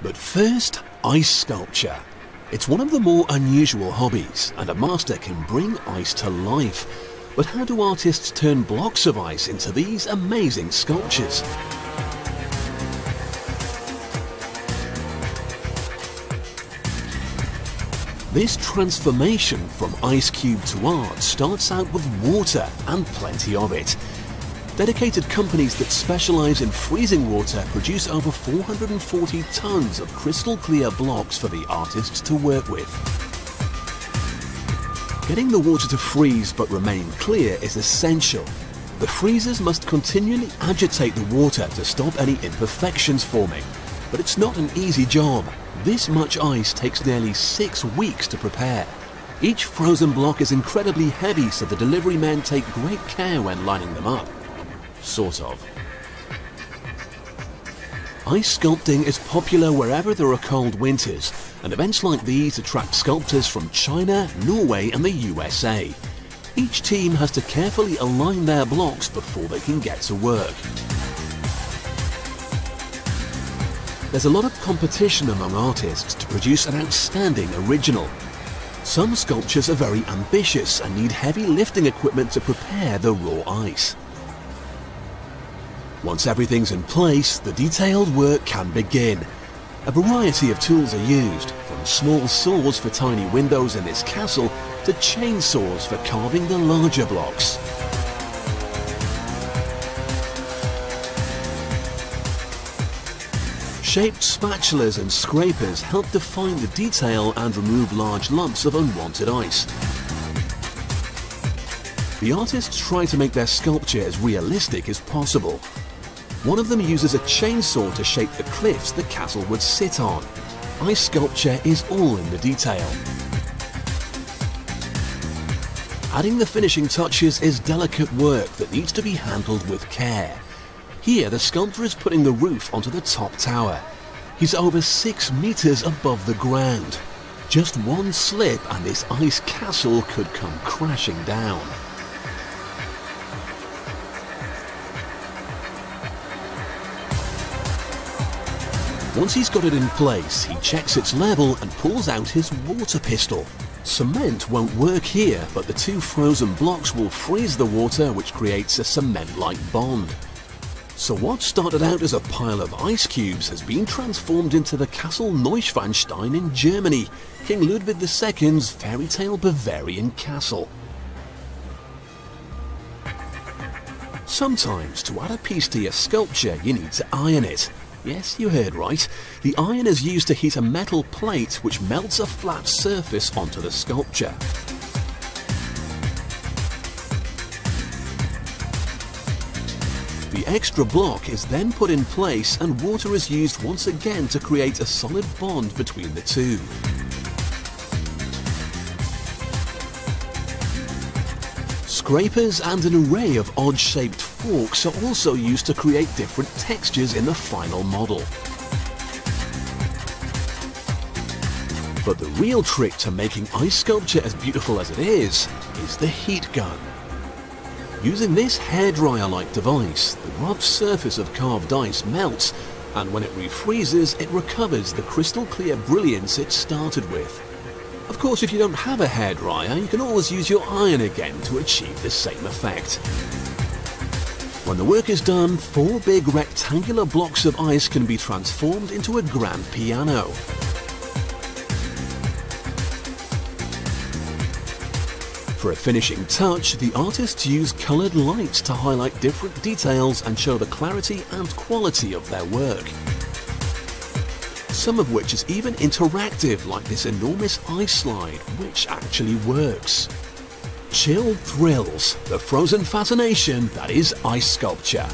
But first, ice sculpture. It's one of the more unusual hobbies, and a master can bring ice to life. But how do artists turn blocks of ice into these amazing sculptures? This transformation from ice cube to art starts out with water and plenty of it. Dedicated companies that specialize in freezing water produce over 440 tons of crystal clear blocks for the artists to work with. Getting the water to freeze but remain clear is essential. The freezers must continually agitate the water to stop any imperfections forming. But it's not an easy job. This much ice takes nearly 6 weeks to prepare. Each frozen block is incredibly heavy, so the delivery men take great care when lining them up. Sort of. Ice sculpting is popular wherever there are cold winters, and events like these attract sculptors from China, Norway and the USA. Each team has to carefully align their blocks before they can get to work. There's a lot of competition among artists to produce an outstanding original. Some sculptures are very ambitious and need heavy lifting equipment to prepare the raw ice. Once everything's in place, the detailed work can begin. A variety of tools are used, from small saws for tiny windows in this castle to chainsaws for carving the larger blocks. Shaped spatulas and scrapers help define the detail and remove large lumps of unwanted ice. The artists try to make their sculpture as realistic as possible. One of them uses a chainsaw to shape the cliffs the castle would sit on. Ice sculpture is all in the detail. Adding the finishing touches is delicate work that needs to be handled with care. Here the sculptor is putting the roof onto the top tower. He's over 6 meters above the ground. Just one slip and this ice castle could come crashing down. Once he's got it in place, he checks its level and pulls out his water pistol. Cement won't work here, but the 2 frozen blocks will freeze the water, which creates a cement-like bond. So what started out as a pile of ice cubes has been transformed into the Castle Neuschwanstein in Germany, King Ludwig II's fairy tale Bavarian castle. Sometimes, to add a piece to your sculpture, you need to iron it. Yes, you heard right. The iron is used to heat a metal plate which melts a flat surface onto the sculpture. The extra block is then put in place and water is used once again to create a solid bond between the two. Scrapers and an array of odd-shaped forks are also used to create different textures in the final model. But the real trick to making ice sculpture as beautiful as it is the heat gun. Using this hairdryer-like device, the rough surface of carved ice melts, and when it refreezes, it recovers the crystal clear brilliance it started with. Of course, if you don't have a hairdryer, you can always use your iron again to achieve the same effect. When the work is done, 4 big rectangular blocks of ice can be transformed into a grand piano. For a finishing touch, the artists use coloured lights to highlight different details and show the clarity and quality of their work. Some of which is even interactive, like this enormous ice slide, which actually works. Chilled thrills, the frozen fascination that is ice sculpture.